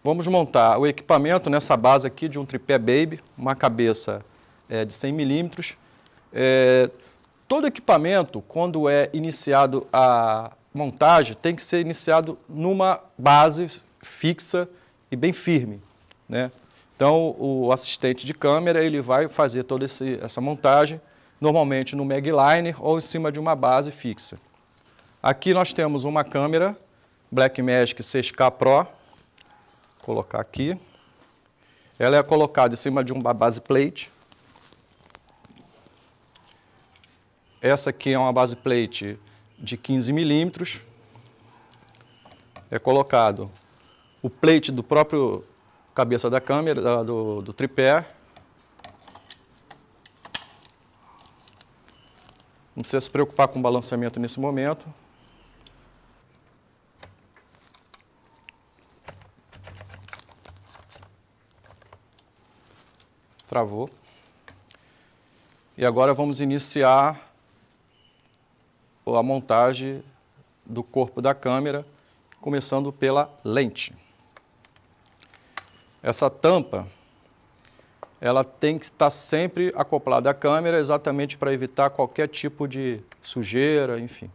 Vamos montar o equipamento nessa base aqui de um tripé Baby, uma cabeça de 100 milímetros. Todo equipamento, quando é iniciado a montagem, tem que ser iniciado numa base fixa e bem firme, né? Então, o assistente de câmera ele vai fazer toda essa montagem, normalmente no Magliner ou em cima de uma base fixa. Aqui nós temos uma câmera Blackmagic 6K Pro. Vou colocar aqui. Ela é colocada em cima de uma base plate. Essa aqui é uma base plate de 15 milímetros. É colocado o plate do próprio cabeça da câmera, do tripé. Não precisa se preocupar com o balanceamento nesse momento. Travou. E agora vamos iniciar a montagem do corpo da câmera, começando pela lente. Essa tampa, ela tem que estar sempre acoplada à câmera, exatamente para evitar qualquer tipo de sujeira, enfim,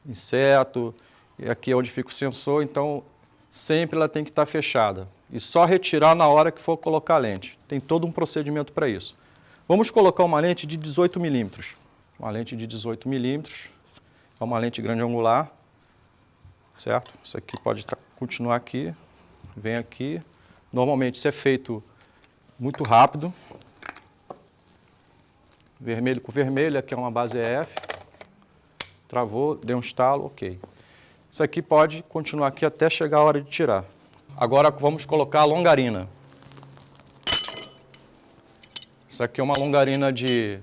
inseto. E aqui é onde fica o sensor, então sempre ela tem que estar fechada. E só retirar na hora que for colocar a lente. Tem todo um procedimento para isso. Vamos colocar uma lente de 18 milímetros. Uma lente de 18 milímetros. É uma lente grande angular. Certo? Isso aqui pode continuar aqui. Vem aqui. Normalmente isso é feito muito rápido. Vermelho com vermelho. Aqui é uma base EF. Travou, deu um estalo, ok. Isso aqui pode continuar aqui até chegar a hora de tirar. Agora vamos colocar a longarina. Isso aqui é uma longarina de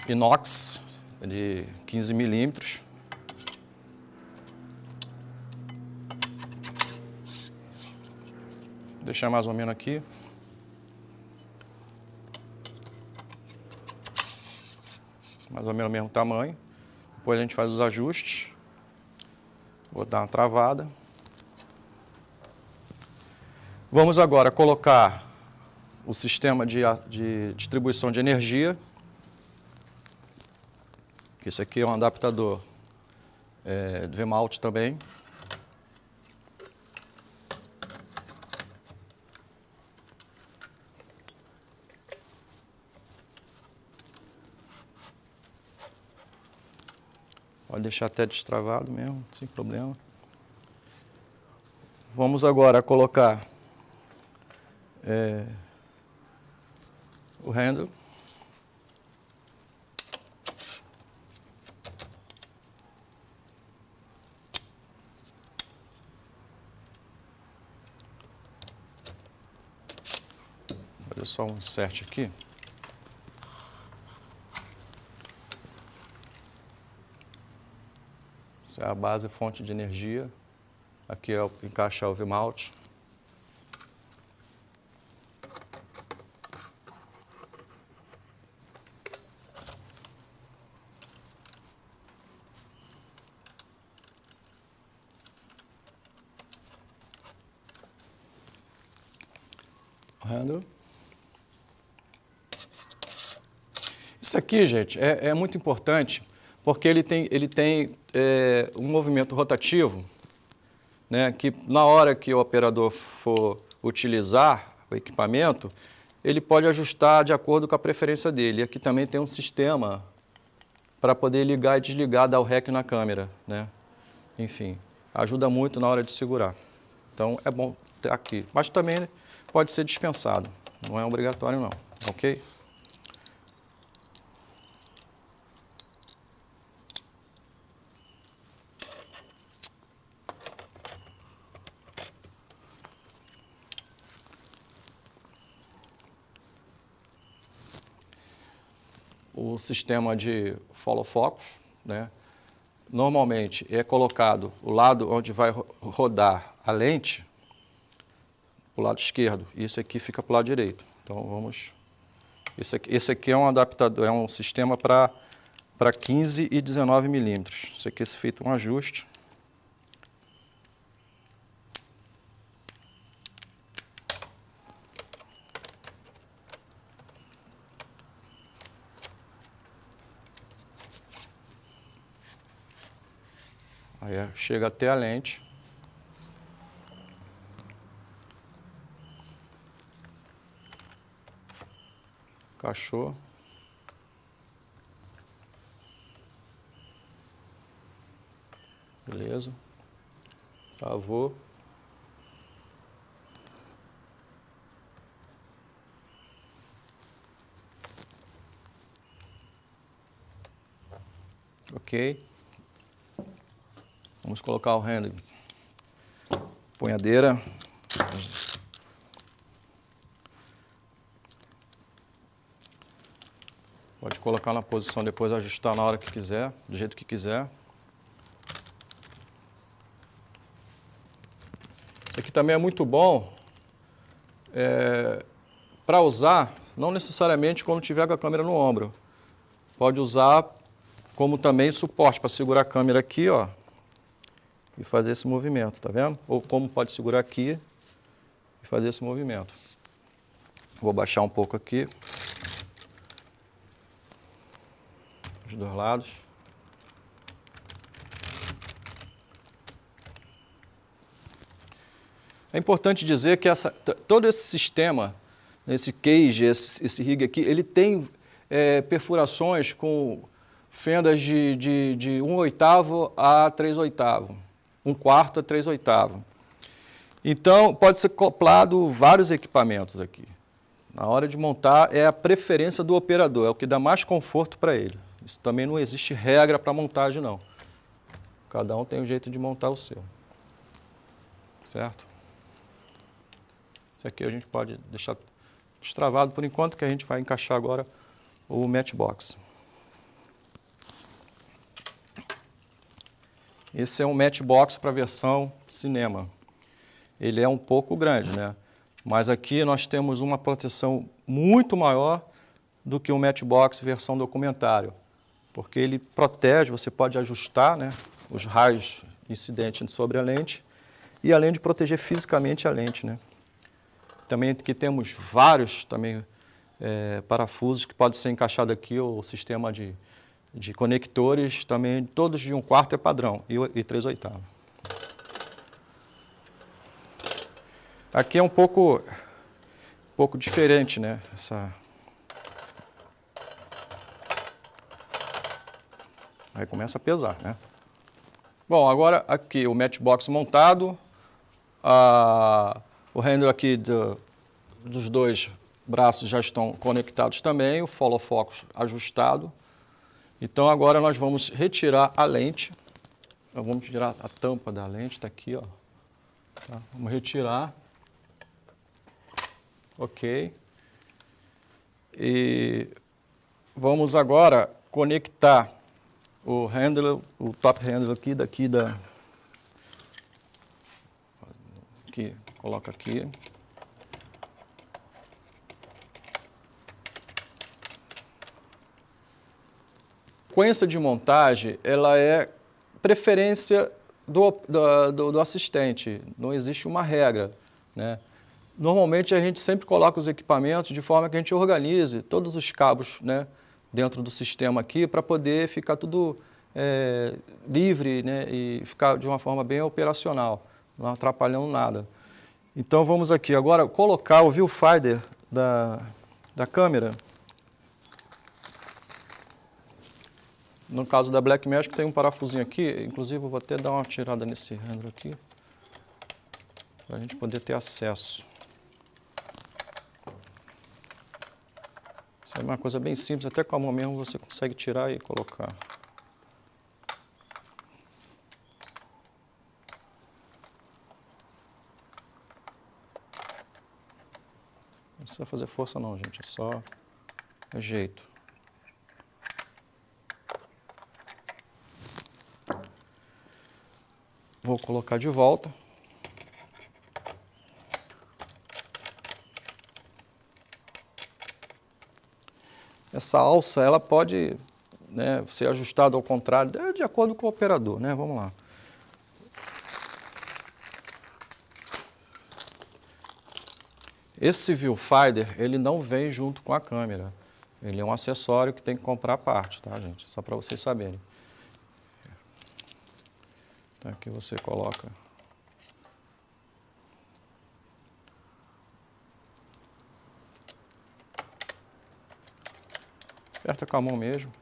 inox, de 15 milímetros. Vou deixar mais ou menos aqui. Mais ou menos o mesmo tamanho. Depois a gente faz os ajustes. Vou dar uma travada. Vamos agora colocar o sistema de distribuição de energia. Esse aqui é um adaptador de V-mount também. Pode deixar até destravado mesmo, sem problema. Vamos agora colocar o handle. Vou fazer só um insert aqui. Essa é a base, fonte de energia. Aqui é encaixar o V-mount. Handle. Isso aqui, gente, é muito importante, porque ele tem um movimento rotativo, né, que na hora que o operador for utilizar o equipamento, ele pode ajustar de acordo com a preferência dele. E aqui também tem um sistema para poder ligar e desligar, dar o REC na câmera, né? Enfim, ajuda muito na hora de segurar. Então, é bom ter aqui. Mas também pode ser dispensado, não é obrigatório não, ok? O sistema de follow focus, né? Normalmente é colocado o lado onde vai rodar a lente, para o lado esquerdo, e esse aqui fica para o lado direito. Então vamos... Esse aqui é um adaptador, é um sistema para 15 e 19 milímetros. Isso aqui é feito um ajuste. Aí chega até a lente. Encaixou. Beleza. Travou. Ok. Vamos colocar o handle. Punhadeira. Pode colocar na posição, depois ajustar na hora que quiser, do jeito que quiser. Isso aqui também é muito bom para usar, não necessariamente quando tiver com a câmera no ombro. Pode usar como também suporte para segurar a câmera aqui, ó, e fazer esse movimento, tá vendo? Ou como pode segurar aqui e fazer esse movimento. Vou baixar um pouco aqui. Os dois lados. É importante dizer que todo esse sistema, esse cage, esse rig aqui, ele tem perfurações com fendas de 1/8 a 3/8, 1/4 a 3/8. Então, pode ser acoplado vários equipamentos aqui. Na hora de montar, é a preferência do operador, é o que dá mais conforto para ele. Isso também não existe regra para montagem, não. Cada um tem um jeito de montar o seu. Certo? Esse aqui a gente pode deixar destravado por enquanto, que a gente vai encaixar agora o Matchbox. Esse é um Matchbox para a versão cinema. Ele é um pouco grande, né? Mas aqui nós temos uma proteção muito maior do que o Matchbox versão documentário. Porque ele protege, você pode ajustar, né, os raios incidentes sobre a lente e além de proteger fisicamente a lente, né? Também aqui temos vários também, parafusos que podem ser encaixados aqui, o sistema de conectores também, todos de 1/4 é padrão e 3/8. Aqui é um pouco diferente, né? Aí começa a pesar, né? Bom, agora aqui o Matchbox montado, o handle aqui dos dois braços já estão conectados também, o follow focus ajustado. Então agora nós vamos retirar a lente, vamos tirar a tampa da lente, está aqui, ó. Tá? Vamos retirar. Ok. E vamos agora conectar o handle, o top handle aqui, aqui, coloca aqui. Sequência de montagem, ela é preferência do assistente, não existe uma regra, né? Normalmente a gente sempre coloca os equipamentos de forma que a gente organize todos os cabos, né, dentro do sistema aqui para poder ficar tudo livre, né, e ficar de uma forma bem operacional, não atrapalhando nada. Então vamos aqui agora colocar o viewfinder da câmera. No caso da Blackmagic tem um parafusinho aqui, inclusive eu vou até dar uma tirada nesse handle aqui, para a gente poder ter acesso. Isso é uma coisa bem simples, até com a mão mesmo você consegue tirar e colocar. Não precisa fazer força não, gente, é só jeito. Vou colocar de volta. Essa alça, ela pode, né, ser ajustada ao contrário, de acordo com o operador, né? Vamos lá. Esse viewfinder, ele não vem junto com a câmera. Ele é um acessório que tem que comprar à parte, tá, gente? Só para vocês saberem. Aqui você coloca. Aperta com a mão mesmo.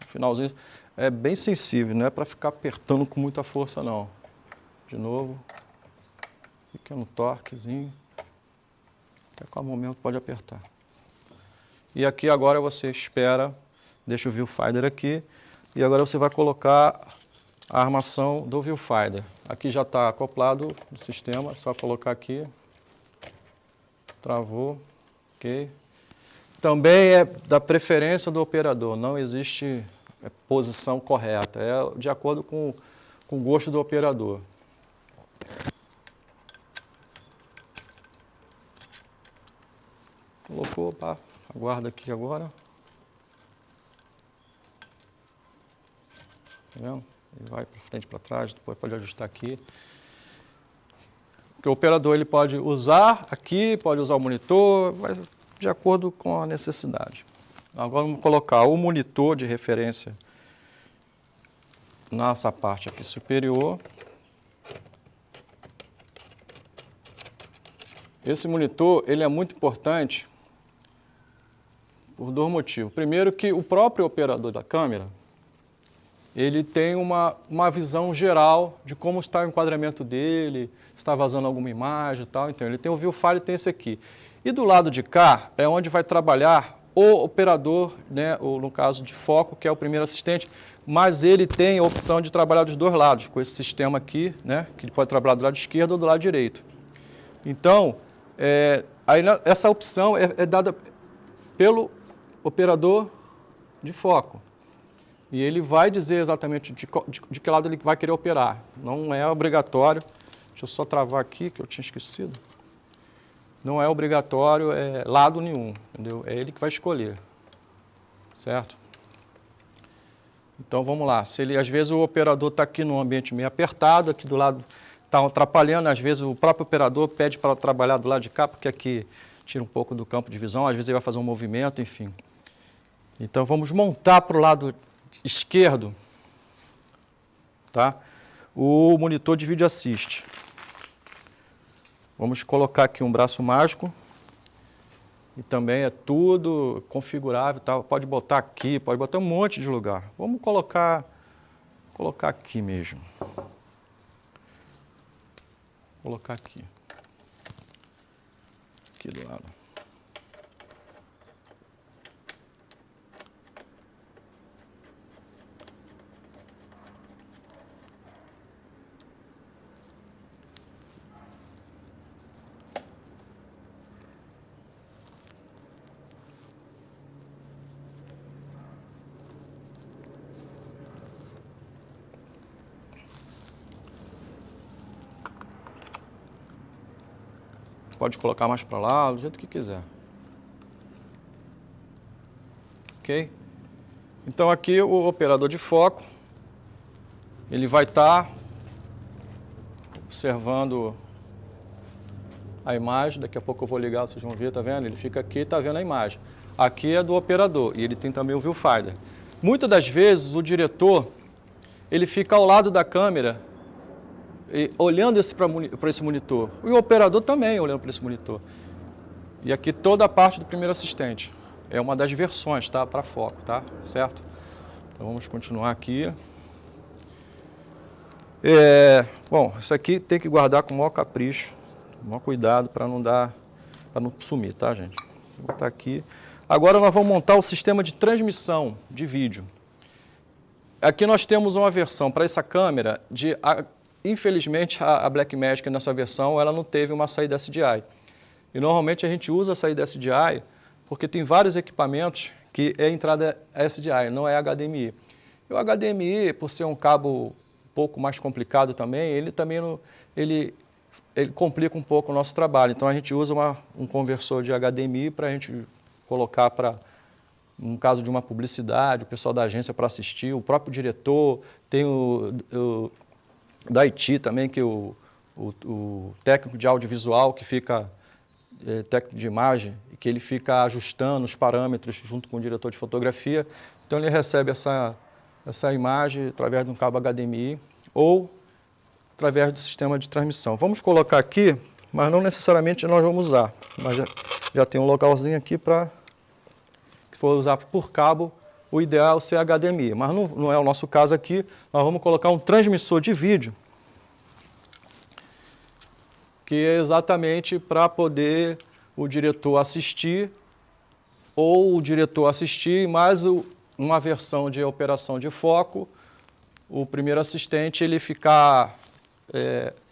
No finalzinho é bem sensível, não é para ficar apertando com muita força não. De novo. Pequeno torquezinho. Até com a mão mesmo pode apertar. E aqui agora você espera, deixa o viewfinder aqui, e agora você vai colocar a armação do viewfinder. Aqui já está acoplado no sistema, é só colocar aqui. Travou, ok. Também é da preferência do operador, não existe posição correta, é de acordo com o gosto do operador. Colocou, pá, aguarda aqui agora. Tá vendo? Ele vai para frente, para trás, depois pode ajustar aqui. Porque o operador ele pode usar aqui, pode usar o monitor, vai de acordo com a necessidade. Agora vamos colocar o monitor de referência nessa parte aqui superior. Esse monitor ele é muito importante por dois motivos. Primeiro que o próprio operador da câmera, ele tem uma visão geral de como está o enquadramento dele, se está vazando alguma imagem e tal. Então, ele tem o viewfinder e tem esse aqui. E do lado de cá é onde vai trabalhar o operador, né, ou no caso de foco, que é o primeiro assistente, mas ele tem a opção de trabalhar dos dois lados, com esse sistema aqui, né, que ele pode trabalhar do lado esquerdo ou do lado direito. Então, aí essa opção é dada pelo operador de foco. E ele vai dizer exatamente de que lado ele vai querer operar. Não é obrigatório. Deixa eu só travar aqui, que eu tinha esquecido. Não é obrigatório lado nenhum, entendeu? É ele que vai escolher, certo? Então, vamos lá. Se ele, às vezes o operador está aqui num ambiente meio apertado, aqui do lado está atrapalhando, às vezes o próprio operador pede para trabalhar do lado de cá, porque aqui tira um pouco do campo de visão, às vezes ele vai fazer um movimento, enfim. Então, vamos montar para o lado esquerdo, tá? O monitor de vídeo assist. Vamos colocar aqui um braço mágico. E também é tudo configurável, tá? Pode botar aqui, pode botar um monte de lugar. Vamos colocar aqui mesmo. Vou colocar aqui. Aqui do lado. Pode colocar mais para lá, do jeito que quiser. Ok? Então aqui o operador de foco, ele vai estar observando a imagem. Daqui a pouco eu vou ligar, vocês vão ver, tá vendo? Ele fica aqui e está vendo a imagem. Aqui é do operador e ele tem também o viewfinder. Muitas das vezes o diretor, ele fica ao lado da câmera, olhando para esse monitor. E o operador também olhando para esse monitor. E aqui toda a parte do primeiro assistente. É uma das versões, tá? Para foco, tá? Certo? Então vamos continuar aqui. Bom, isso aqui tem que guardar com o maior capricho, com o maior cuidado para não sumir, tá, gente? Vou botar aqui. Agora nós vamos montar o sistema de transmissão de vídeo. Aqui nós temos uma versão para essa câmera de... Infelizmente, a Blackmagic, nessa versão, ela não teve uma saída SDI. E normalmente a gente usa a saída SDI porque tem vários equipamentos que é entrada SDI, não é HDMI. E o HDMI, por ser um cabo um pouco mais complicado também, ele complica um pouco o nosso trabalho. Então a gente usa um conversor de HDMI para a gente colocar no caso de uma publicidade, o pessoal da agência para assistir, o próprio diretor, tem da IT também, que o técnico de audiovisual, que fica, técnico de imagem, que ele fica ajustando os parâmetros junto com o diretor de fotografia. Então ele recebe essa imagem através de um cabo HDMI. ou através do sistema de transmissão. Vamos colocar aqui, mas não necessariamente nós vamos usar. Mas já tem um localzinho aqui para, se for usar por cabo, o ideal é ser HDMI. Mas não é o nosso caso aqui. Nós vamos colocar um transmissor de vídeo, que é exatamente para poder o diretor assistir, ou o diretor assistir, mais uma versão de operação de foco, o primeiro assistente ele ficar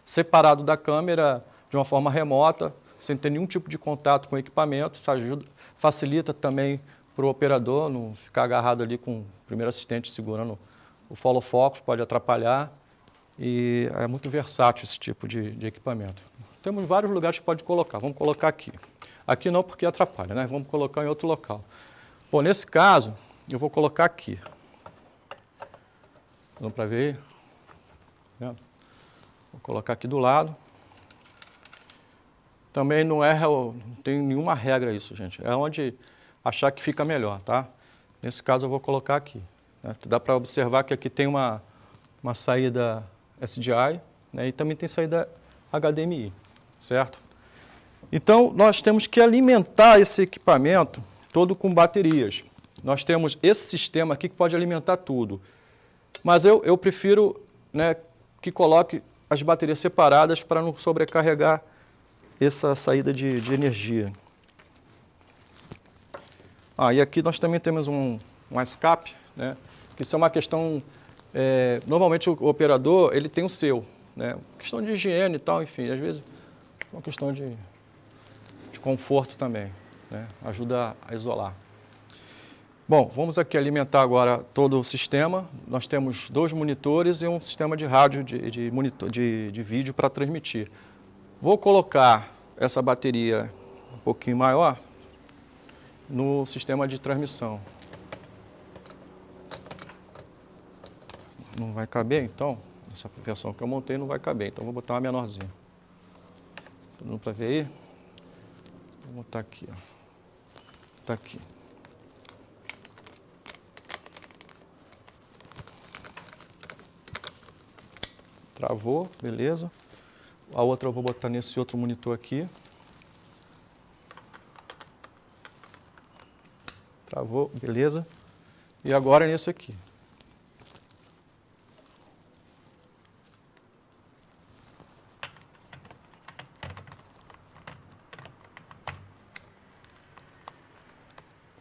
separado da câmera de uma forma remota, sem ter nenhum tipo de contato com o equipamento. Isso ajuda, facilita também para o operador não ficar agarrado ali com o primeiro assistente segurando o follow focus, pode atrapalhar, e é muito versátil esse tipo de equipamento. Temos vários lugares que pode colocar, vamos colocar aqui. Aqui não porque atrapalha, né? Vamos colocar em outro local. Bom, nesse caso, eu vou colocar aqui. Dá para ver? Vou colocar aqui do lado. Também não tem nenhuma regra isso, gente. É onde achar que fica melhor, tá? Nesse caso eu vou colocar aqui. Né? Dá para observar que aqui tem uma saída SDI, né? E também tem saída HDMI, certo? Então, nós temos que alimentar esse equipamento todo com baterias. Nós temos esse sistema aqui que pode alimentar tudo. Mas eu prefiro, né, que coloque as baterias separadas para não sobrecarregar essa saída de energia. E aqui nós também temos um escape, né, que isso é uma questão... normalmente o operador ele tem o seu, né, questão de higiene e tal, enfim, às vezes é uma questão de conforto também, né, ajuda a isolar. Bom, vamos aqui alimentar agora todo o sistema. Nós temos 2 monitores e um sistema de rádio de vídeo para transmitir. Vou colocar essa bateria um pouquinho maior no sistema de transmissão. Não vai caber, então? Essa versão que eu montei não vai caber, então vou botar uma menorzinha. Todo mundo para ver aí? Vou botar aqui, ó. Tá aqui. Travou, beleza. A outra eu vou botar nesse outro monitor aqui. Travou, beleza. E agora nesse aqui.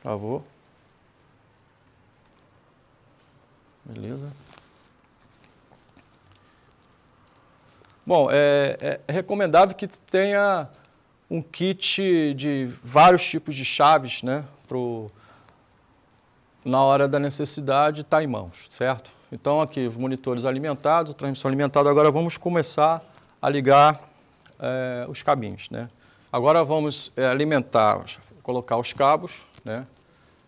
Travou. Beleza. Bom, é recomendável que tenha um kit de vários tipos de chaves, né, na hora da necessidade estar em mãos, certo? Então aqui os monitores alimentados, transmissão alimentada, agora vamos começar a ligar os cabinhos, né? Agora vamos alimentar, colocar os cabos, né?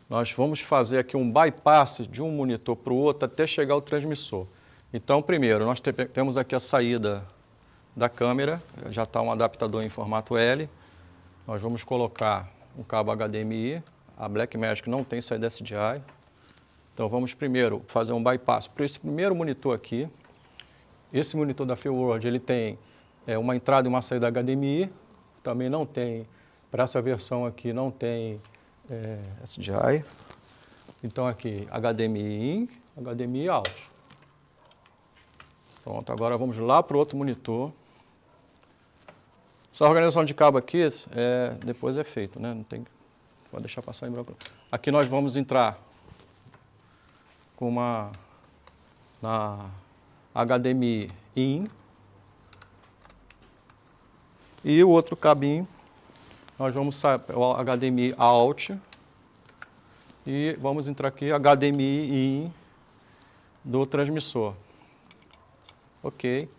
Nós vamos fazer aqui um bypass de um monitor para o outro até chegar ao transmissor. Então primeiro nós temos aqui a saída da câmera, já está um adaptador em formato L. Nós vamos colocar um cabo HDMI, a Blackmagic não tem saída SDI. Então vamos primeiro fazer um bypass para esse primeiro monitor aqui. Esse monitor da Feelworld, ele tem uma entrada e uma saída HDMI, também não tem, para essa versão aqui não tem SDI. Então aqui HDMI in, HDMI out. Pronto, agora vamos lá para o outro monitor. Essa organização de cabo aqui, depois é feito, né? Não tem, pode deixar passar em branco. Aqui nós vamos entrar com na HDMI in e o outro cabinho nós vamos sair o HDMI out e vamos entrar aqui HDMI in do transmissor. Ok,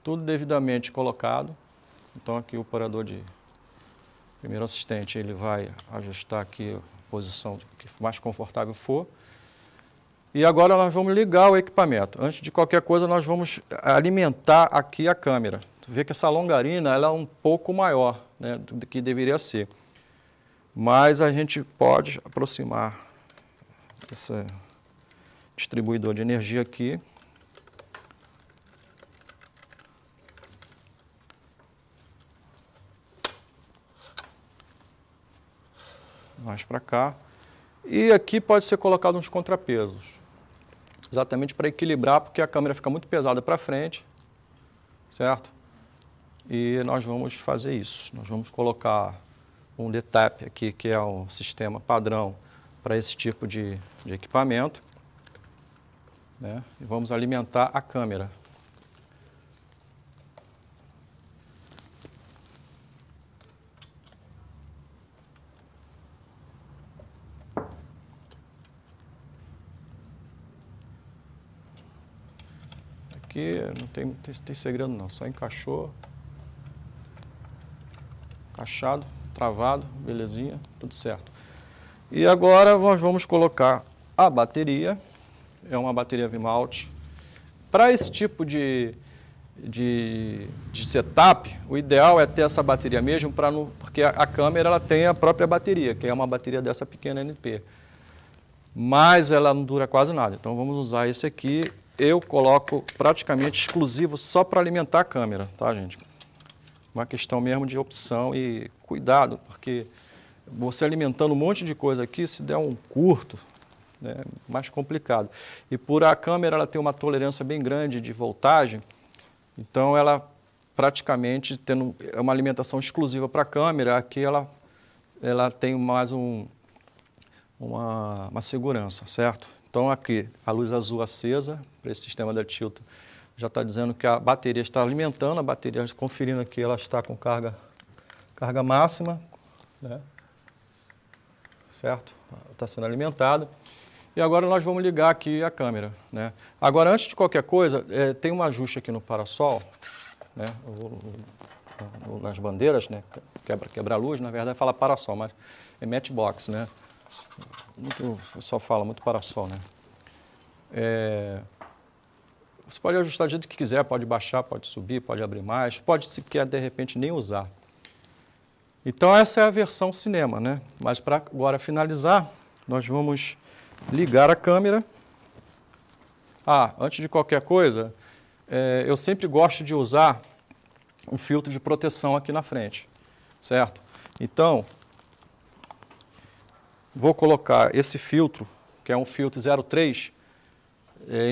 tudo devidamente colocado. Então aqui o operador de primeiro assistente, ele vai ajustar aqui a posição que mais confortável for. E agora nós vamos ligar o equipamento. Antes de qualquer coisa, nós vamos alimentar aqui a câmera. Tu vê que essa longarina ela é um pouco maior, né, do que deveria ser. Mas a gente pode aproximar esse distribuidor de energia aqui. mais para cá. E aqui pode ser colocado uns contrapesos, exatamente para equilibrar, porque a câmera fica muito pesada para frente, certo? E nós vamos fazer isso. Nós vamos colocar um DTAP aqui, que é um sistema padrão para esse tipo de equipamento, né? E vamos alimentar a câmera. Aqui não tem segredo não, só encaixou, encaixado, travado, belezinha, tudo certo. E agora nós vamos colocar a bateria, é uma bateria Vimalt. Para esse tipo de setup, o ideal é ter essa bateria mesmo, porque a câmera ela tem a própria bateria, que é uma bateria dessa pequena NP. Mas ela não dura quase nada, então vamos usar esse aqui. Eu coloco praticamente exclusivo só para alimentar a câmera, tá, gente? Uma questão mesmo de opção e cuidado, porque você alimentando um monte de coisa aqui, se der um curto, né, mais complicado. E por a câmera ela tem uma tolerância bem grande de voltagem, então ela praticamente tendo uma alimentação exclusiva para a câmera, aqui ela tem mais uma segurança, certo? Então aqui, a luz azul acesa, para esse sistema da Tilta, já está dizendo que a bateria está alimentando, a bateria conferindo aqui, ela está com carga máxima, né? Certo? Está sendo alimentada. E agora nós vamos ligar aqui a câmera, né? Agora, antes de qualquer coisa, tem um ajuste aqui no parasol, né? Nas bandeiras, né? Quebra-luz, na verdade fala parasol, mas é matchbox, né? O pessoal fala muito parasol, né? Você pode ajustar do jeito que quiser, pode baixar, pode subir, pode abrir mais, pode sequer de repente nem usar. Então essa é a versão cinema, né? Mas para agora finalizar, nós vamos ligar a câmera. Antes de qualquer coisa, eu sempre gosto de usar um filtro de proteção aqui na frente, certo? Então, vou colocar esse filtro, que é um filtro 03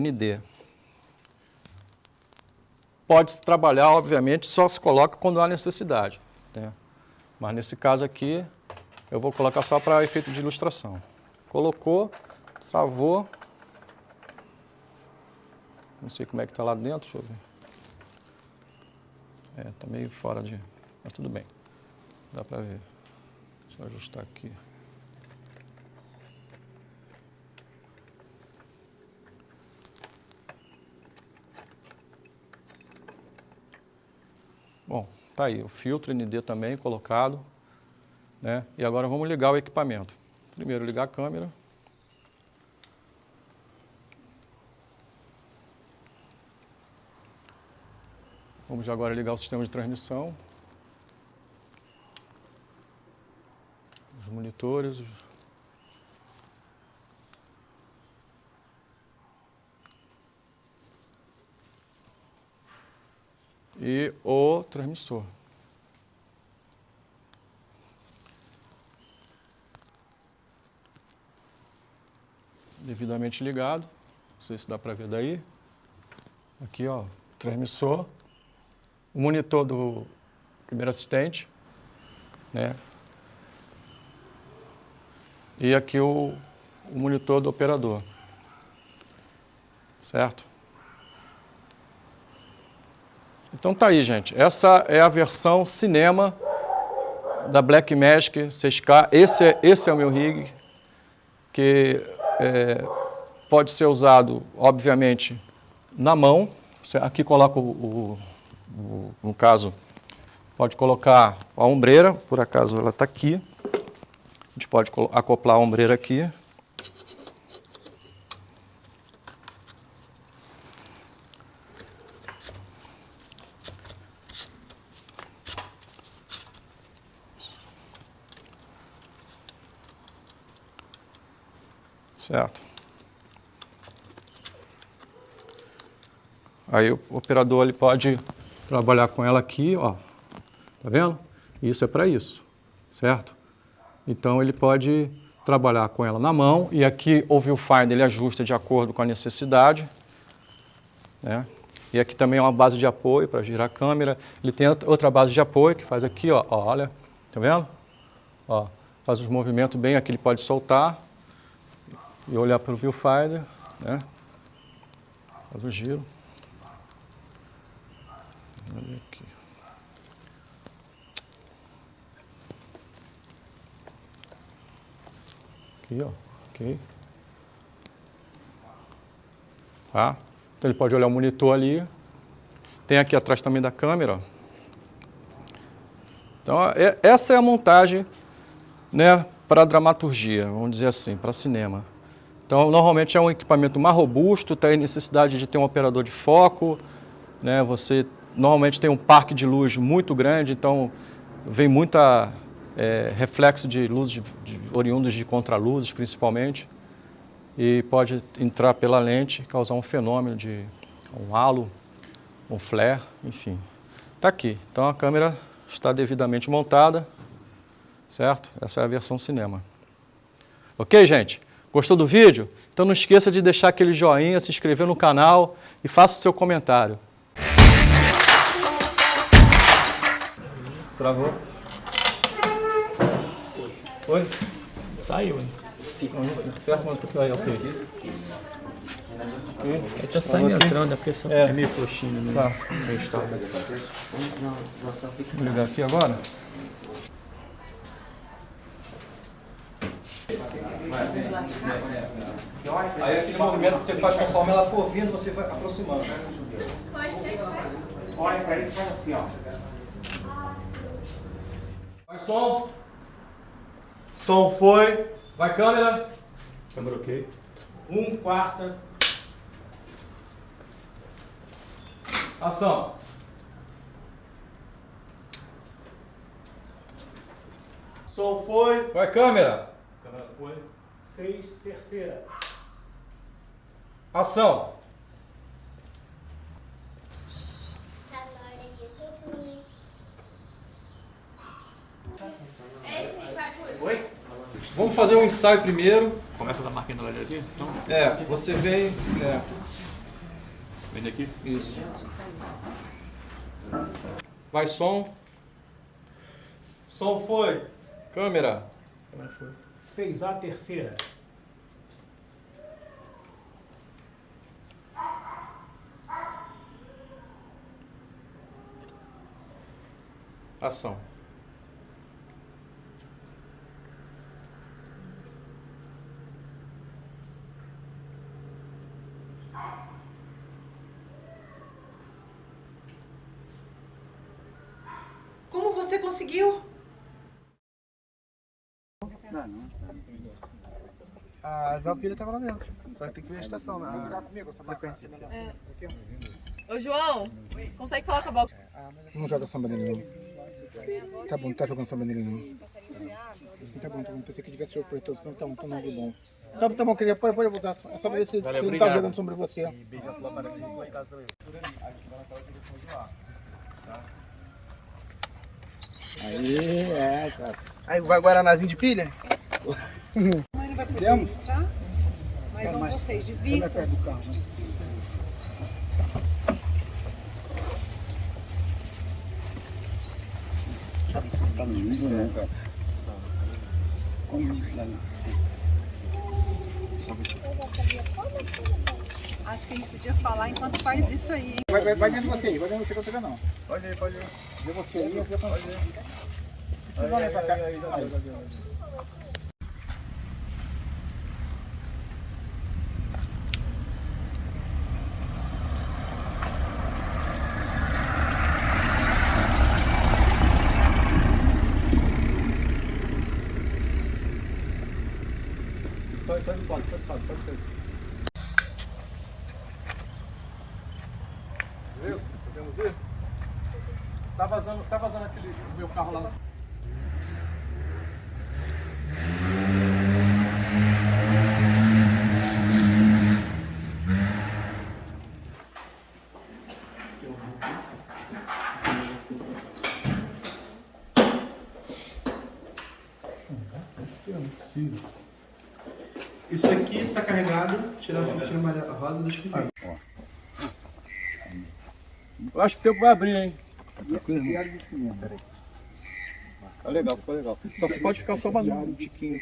ND. Pode-se trabalhar, obviamente, só se coloca quando há necessidade, né? Mas nesse caso aqui, eu vou colocar só para efeito de ilustração. Colocou, travou. Não sei como é que está lá dentro, deixa eu ver. Está meio fora de... mas tudo bem, dá para ver. Deixa eu ajustar aqui. Bom, tá aí, o filtro ND também colocado, né? E agora vamos ligar o equipamento. Primeiro ligar a câmera. Vamos agora ligar o sistema de transmissão. Os monitores. E o transmissor. Devidamente ligado. Não sei se dá para ver daí. Aqui, ó, transmissor. O monitor do primeiro assistente, né? E aqui o monitor do operador. Certo? Então tá aí, gente. Essa é a versão cinema da Blackmagic 6K. Esse é o meu rig, que pode ser usado, obviamente, na mão. Você aqui coloca no caso, pode colocar a ombreira, por acaso ela está aqui. A gente pode acoplar a ombreira aqui. Certo? Aí o operador ele pode trabalhar com ela aqui, ó. Tá vendo? Isso é para isso, certo? Então ele pode trabalhar com ela na mão e aqui o viewfinder ele ajusta de acordo com a necessidade, né? E aqui também é uma base de apoio para girar a câmera. Ele tem outra base de apoio que faz aqui, ó, olha, tá vendo? Ó, faz os movimentos bem, aqui ele pode soltar e olhar para o viewfinder, né? Faz o giro. Olha aqui. Aqui, ó, ok. Tá? Então ele pode olhar o monitor ali. Tem aqui atrás também da câmera, ó. Então, essa é a montagem, né, para dramaturgia, vamos dizer assim, para cinema. Então, normalmente é um equipamento mais robusto, tem necessidade de ter um operador de foco, né, você normalmente tem um parque de luz muito grande, então vem muita reflexo de luzes oriundos de contraluzes, principalmente, e pode entrar pela lente e causar um fenômeno de um halo, um flare, enfim. Está aqui. Então, a câmera está devidamente montada, certo? Essa é a versão cinema. Ok, gente? Gostou do vídeo? Então não esqueça de deixar aquele joinha, se inscrever no canal e faça o seu comentário. Travou? Oi? Saiu, hein? Ele tá saindo entrando, a pressão é meio frouxinho, né? Tá, meio estável. Vou ligar aqui agora. Aí aquele movimento que você faz conforme ela for vindo, você vai aproximando. Olha para isso e faz assim, ó. Vai som. Som foi. Vai câmera. Câmera ok. 1/4. Ação. Som foi. Vai câmera. Câmera foi. 6/3. Ação. Tá na hora de dormir. Oi? Vamos fazer um ensaio primeiro. Começa da marquinha da aqui? Então, Você vem. vem daqui. Isso. Vai som. Som foi. Câmera. Câmera foi. 6/3. Ação. Como você conseguiu? A Valkyria estava lá dentro. Só que tem que ver a estação, na frequência. Ô, João, consegue falar com a Val? Não joga samba nele, não. Tá bom, não tá jogando samba nele, não. Tá bom, tá bom. Pensei que tivesse jogo por todo, não tá bom. Tá bom, queria, pode voltar. É só ver se ele não tá jogando sobre você. Aí, cara. Aí vai Guaranazinho de pilha? Temos? Mas vão vocês, dividam. Perto do carro, né? Tá no livro, né, cara? Acho que a gente podia falar enquanto faz isso aí, hein? Vai dentro de você aí, vai dentro de você que eu não. Pode ir. De você aí, eu pode ir. Vocês vão pra cá. Aí. Sai do quadro, pode sair. Beleza? Podemos ir? Tá vazando aquele meu carro lá. possível. Isso aqui tá carregado, tira a fitinha amarela rosa do espinho. Eu acho que o tempo vai abrir, hein? Tá legal, ficou legal. Só pode ficar só mais um tiquinho.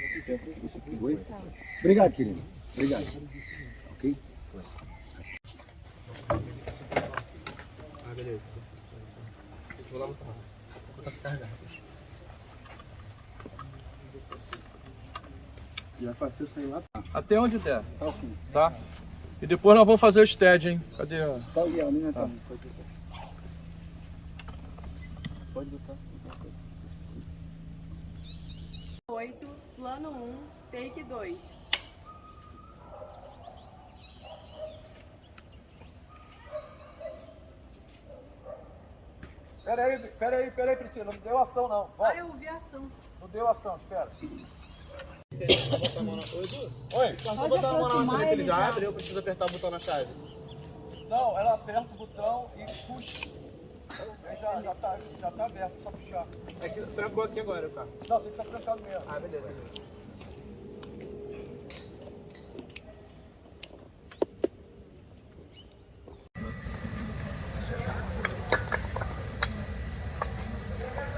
Obrigado, querido. Obrigado. Ok? Beleza. Vou lá botar. Vou carregar. Já passei isso aí lá. Até onde der. Tá? E depois nós vamos fazer o stead, hein? Cadê? Tá ali, a linha tá. Pode botar. 8, plano 1, take 2. Peraí, Priscila, não deu ação não. Ah, eu vi a ação. Não deu ação, espera. Oi, só botar a mão na ele já abre, eu preciso apertar o botão na chave. Não, ela aperta o botão e puxa. Aí já tá aberto, só puxar. É que trancou aqui agora o carro. Não, tem que estar trancado mesmo. Ah, beleza.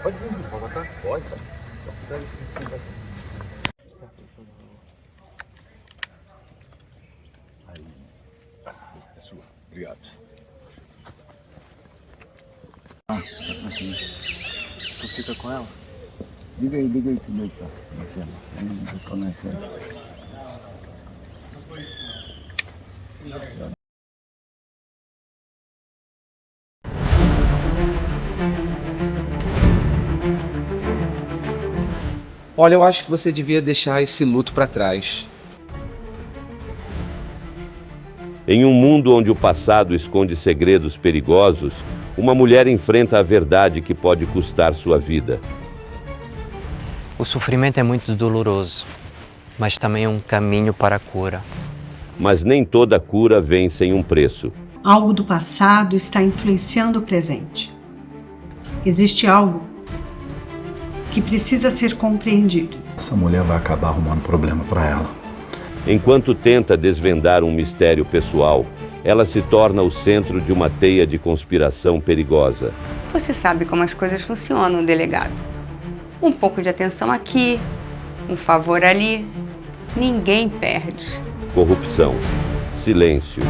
Pode vir, pode botar? Pode, só. Aí. É sua. Obrigado. Tu fica com ela? Liga aí também, só. Não conhece ela. Olha, eu acho que você devia deixar esse luto para trás. Em um mundo onde o passado esconde segredos perigosos, uma mulher enfrenta a verdade que pode custar sua vida. O sofrimento é muito doloroso, mas também é um caminho para a cura. Mas nem toda cura vem sem um preço. Algo do passado está influenciando o presente. Existe algo que precisa ser compreendido. Essa mulher vai acabar arrumando problema para ela. Enquanto tenta desvendar um mistério pessoal, ela se torna o centro de uma teia de conspiração perigosa. Você sabe como as coisas funcionam, delegado. Um pouco de atenção aqui, um favor ali, ninguém perde. Corrupção, silêncio,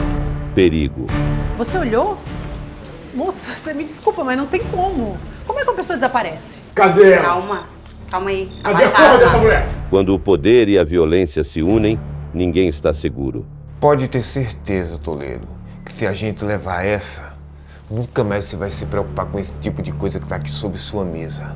perigo. Você olhou? Moça, você me desculpa, mas não tem como. Como é que uma pessoa desaparece? Cadê ela? Calma aí. Cadê a porra dessa mulher? Quando o poder e a violência se unem, ninguém está seguro. Pode ter certeza, Toledo, que se a gente levar essa, nunca mais você vai se preocupar com esse tipo de coisa que está aqui sob sua mesa.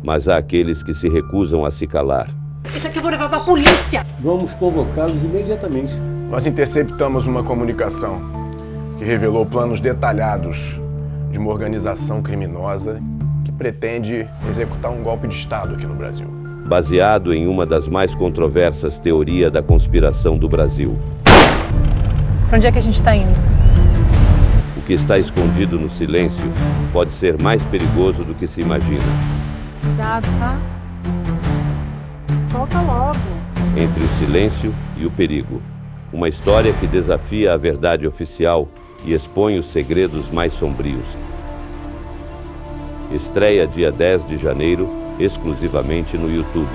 Mas há aqueles que se recusam a se calar. Isso aqui eu vou levar pra polícia. Vamos convocá-los imediatamente. Nós interceptamos uma comunicação que revelou planos detalhados de uma organização criminosa que pretende executar um golpe de Estado aqui no Brasil. Baseado em uma das mais controversas teorias da conspiração do Brasil. Pra onde é que a gente tá indo? O que está escondido no silêncio pode ser mais perigoso do que se imagina. Cuidado, tá? Volta logo. Entre o silêncio e o perigo. Uma história que desafia a verdade oficial e expõe os segredos mais sombrios. Estreia dia 10 de janeiro, exclusivamente no YouTube.